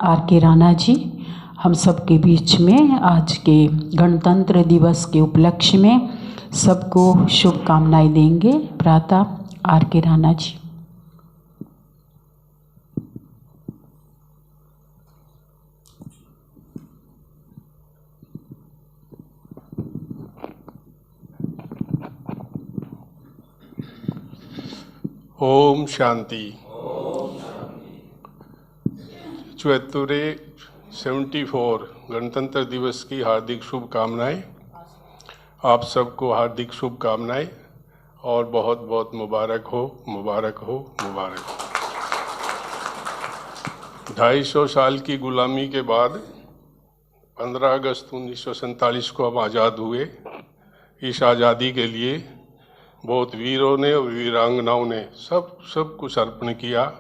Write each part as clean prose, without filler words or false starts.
Are के राणा जी हम सबके बीच में आज के गणतंत्र दिवस के उपलक्ष्य में सबको शुभकामनाएं देंगे। प्रातः आर के राणा जी। ओम शांति। चौहत्तरे 74 गणतंत्र दिवस की हार्दिक शुभकामनाएं। आप सबको हार्दिक शुभकामनाएं और बहुत बहुत मुबारक हो, मुबारक हो, मुबारक हो। 250 साल की गुलामी के बाद 15 अगस्त 1947 को हम आज़ाद हुए। इस आज़ादी के लिए बहुत वीरों ने और वीरांगनाओं ने सब कुछ अर्पण किया,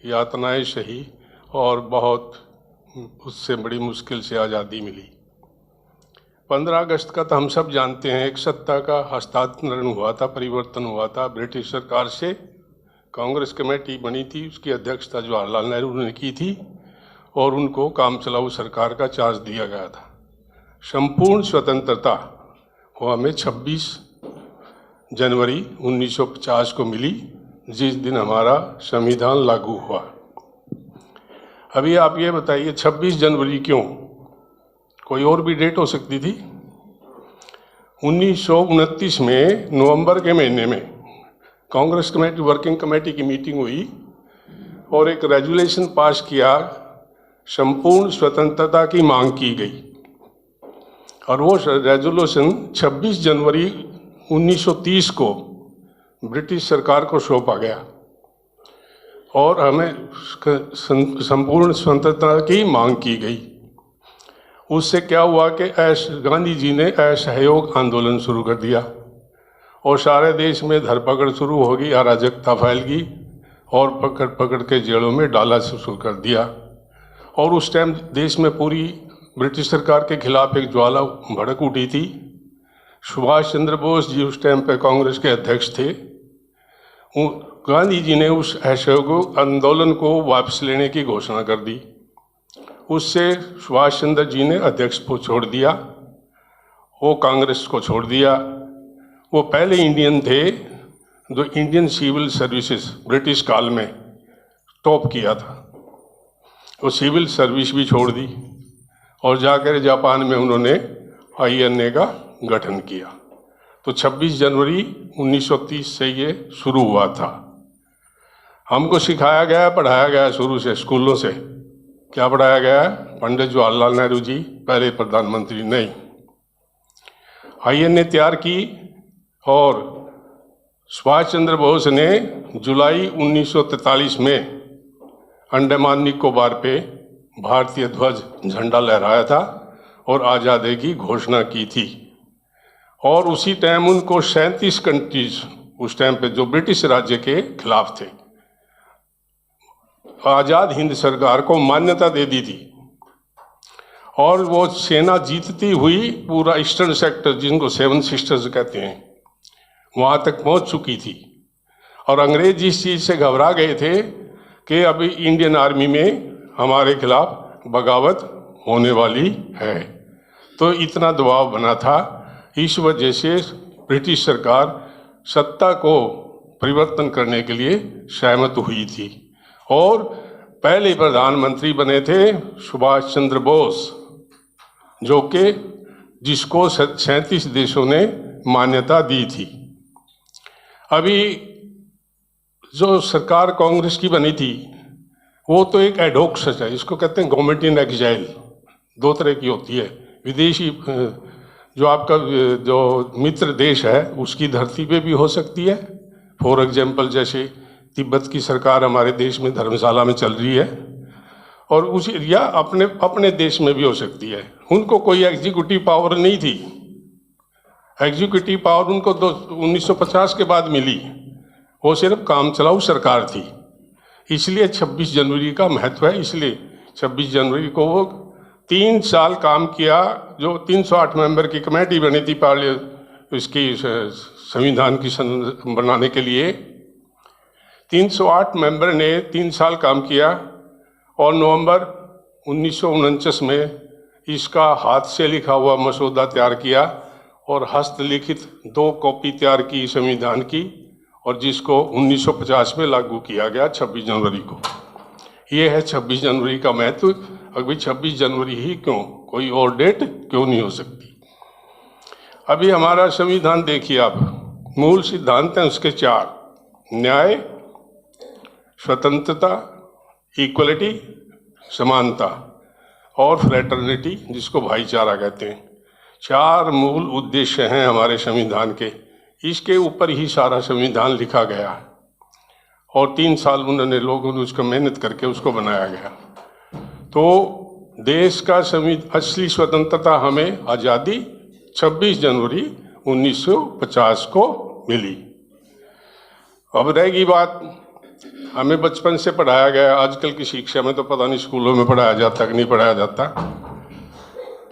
यातनाएं सही और बहुत उससे बड़ी मुश्किल से आज़ादी मिली। 15 अगस्त का तो हम सब जानते हैं, एक सत्ता का हस्तांतरण हुआ था, परिवर्तन हुआ था। ब्रिटिश सरकार से कांग्रेस कमेटी बनी थी, उसकी अध्यक्षता जवाहरलाल नेहरू ने की थी और उनको काम चलाऊ सरकार का चार्ज दिया गया था। संपूर्ण स्वतंत्रता वो हमें 26 जनवरी 1950 को मिली, जिस दिन हमारा संविधान लागू हुआ। अभी आप ये बताइए 26 जनवरी क्यों? कोई और भी डेट हो सकती थी। 1929 में नवंबर के महीने में कांग्रेस कमेटी वर्किंग कमेटी की मीटिंग हुई और एक रेजुलेशन पास किया, संपूर्ण स्वतंत्रता की मांग की गई और वो रेजुलेशन 26 जनवरी 1930 को ब्रिटिश सरकार को सौंपा गया और हमें संपूर्ण स्वतंत्रता की मांग की गई। उससे क्या हुआ कि गांधी जी ने असहयोग आंदोलन शुरू कर दिया और सारे देश में धरपकड़ शुरू हो गई, अराजकता फैल गई और पकड़ के जेलों में डाला शुरू कर दिया। और उस टाइम देश में पूरी ब्रिटिश सरकार के खिलाफ एक ज्वाला भड़क उठी थी। सुभाष चंद्र बोस जी उस टाइम पे कांग्रेस के अध्यक्ष थे। गांधी जी ने उस असहयोग आंदोलन को वापस लेने की घोषणा कर दी। उससे सुभाष चंद्र जी ने अध्यक्ष को छोड़ दिया, वो कांग्रेस को छोड़ दिया। वो पहले इंडियन थे जो इंडियन सिविल सर्विसेज ब्रिटिश काल में टॉप किया था। वो सिविल सर्विस भी छोड़ दी और जाकर जापान में उन्होंने INA का गठन किया। तो 26 जनवरी 1930 से ये शुरू हुआ था। हमको सिखाया गया, पढ़ाया गया शुरू से स्कूलों से। क्या पढ़ाया गया? पंडित जवाहरलाल नेहरू जी पहले प्रधानमंत्री नहीं। INA तैयार की और सुभाष चंद्र बोस ने जुलाई 1943 में अंडमान निकोबार पे भारतीय ध्वज झंडा लहराया था और आज़ादी की घोषणा की थी। और उसी टाइम उनको 37 कंट्रीज उस टाइम पे जो ब्रिटिश राज्य के खिलाफ थे, आज़ाद हिंद सरकार को मान्यता दे दी थी और वो सेना जीतती हुई पूरा ईस्टर्न सेक्टर, जिनको 7 सिस्टर्स कहते हैं, वहाँ तक पहुँच चुकी थी। और अंग्रेज इस चीज़ से घबरा गए थे कि अभी इंडियन आर्मी में हमारे खिलाफ बगावत होने वाली है। तो इतना दबाव बना था, इस वजह से ब्रिटिश सरकार सत्ता को परिवर्तन करने के लिए सहमत हुई थी और पहले प्रधानमंत्री बने थे सुभाष चंद्र बोस, जो कि जिसको 37 देशों ने मान्यता दी थी। अभी जो सरकार कांग्रेस की बनी थी वो तो एक एडहॉक सच है, इसको कहते हैं गवर्नमेंट इन एग्जाइल। 2 तरह की होती है। विदेशी जो आपका जो मित्र देश है उसकी धरती पे भी हो सकती है। फॉर एग्जाम्पल जैसे तिब्बत की सरकार हमारे देश में धर्मशाला में चल रही है और उसी या अपने देश में भी हो सकती है। उनको कोई एग्जीक्यूटिव पावर नहीं थी। एग्जीक्यूटिव पावर उनको 1950 के बाद मिली, वो सिर्फ काम चलाऊ सरकार थी। इसलिए 26 जनवरी का महत्व है। इसलिए 26 जनवरी को वो 3 साल काम किया। जो 308 मेंबर की कमेटी बनी थी इसकी संविधान की बनाने के लिए, 308 मेंबर ने 3 साल काम किया और नवंबर 1949 में इसका हाथ से लिखा हुआ मसौदा तैयार किया और हस्तलिखित 2 कॉपी तैयार की संविधान की, और जिसको 1950 में लागू किया गया 26 जनवरी को। ये है 26 जनवरी का महत्व। अभी 26 जनवरी ही क्यों, कोई और डेट क्यों नहीं हो सकती? अभी हमारा संविधान देखिए आप, मूल सिद्धांत हैं उसके 4: न्याय, स्वतंत्रता, इक्वलिटी समानता, और फ्रेटर्निटी जिसको भाईचारा कहते हैं। 4 मूल उद्देश्य हैं हमारे संविधान के। इसके ऊपर ही सारा संविधान लिखा गया है और 3 साल उन्होंने लोगों ने उसको मेहनत करके उसको बनाया गया। तो देश का असली स्वतंत्रता हमें आज़ादी 26 जनवरी 1950 को मिली। अब रहेगी बात, हमें बचपन से पढ़ाया गया, आजकल की शिक्षा में तो पता नहीं स्कूलों में पढ़ाया जाता कि नहीं पढ़ाया जाता,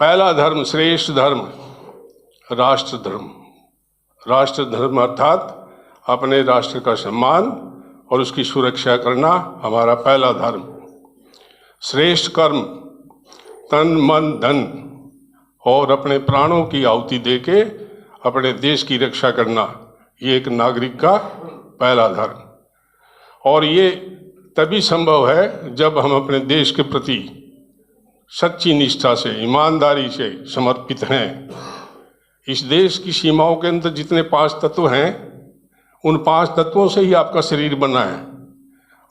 पहला धर्म, श्रेष्ठ धर्म राष्ट्र धर्म। राष्ट्र धर्म अर्थात अपने राष्ट्र का सम्मान और उसकी सुरक्षा करना हमारा पहला धर्म। श्रेष्ठ कर्म, तन मन धन और अपने प्राणों की आहुति देके अपने देश की रक्षा करना, ये एक नागरिक का पहला धर्म। और ये तभी संभव है जब हम अपने देश के प्रति सच्ची निष्ठा से, ईमानदारी से समर्पित हैं। इस देश की सीमाओं के अंदर जितने 5 तत्व हैं, उन 5 तत्वों से ही आपका शरीर बना है,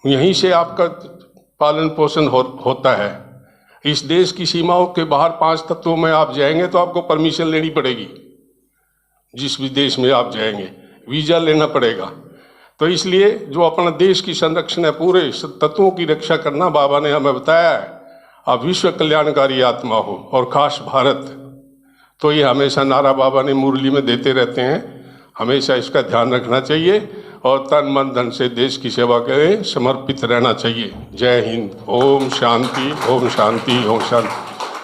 यहीं से आपका पालन पोषण होता है। इस देश की सीमाओं के बाहर 5 तत्वों में आप जाएंगे तो आपको परमिशन लेनी पड़ेगी। जिस भी देश में आप जाएंगे वीज़ा लेना पड़ेगा। तो इसलिए जो अपना देश की संरक्षण है, पूरे तत्वों की रक्षा करना, बाबा ने हमें बताया है, आप विश्व कल्याणकारी आत्मा हो और खास भारत। तो ये हमेशा नारा बाबा ने मुरली में देते रहते हैं, हमेशा इसका ध्यान रखना चाहिए और तन मन धन से देश की सेवा करें, समर्पित रहना चाहिए। जय हिंद। ओम शांति, ओम शांति, ओम शांति।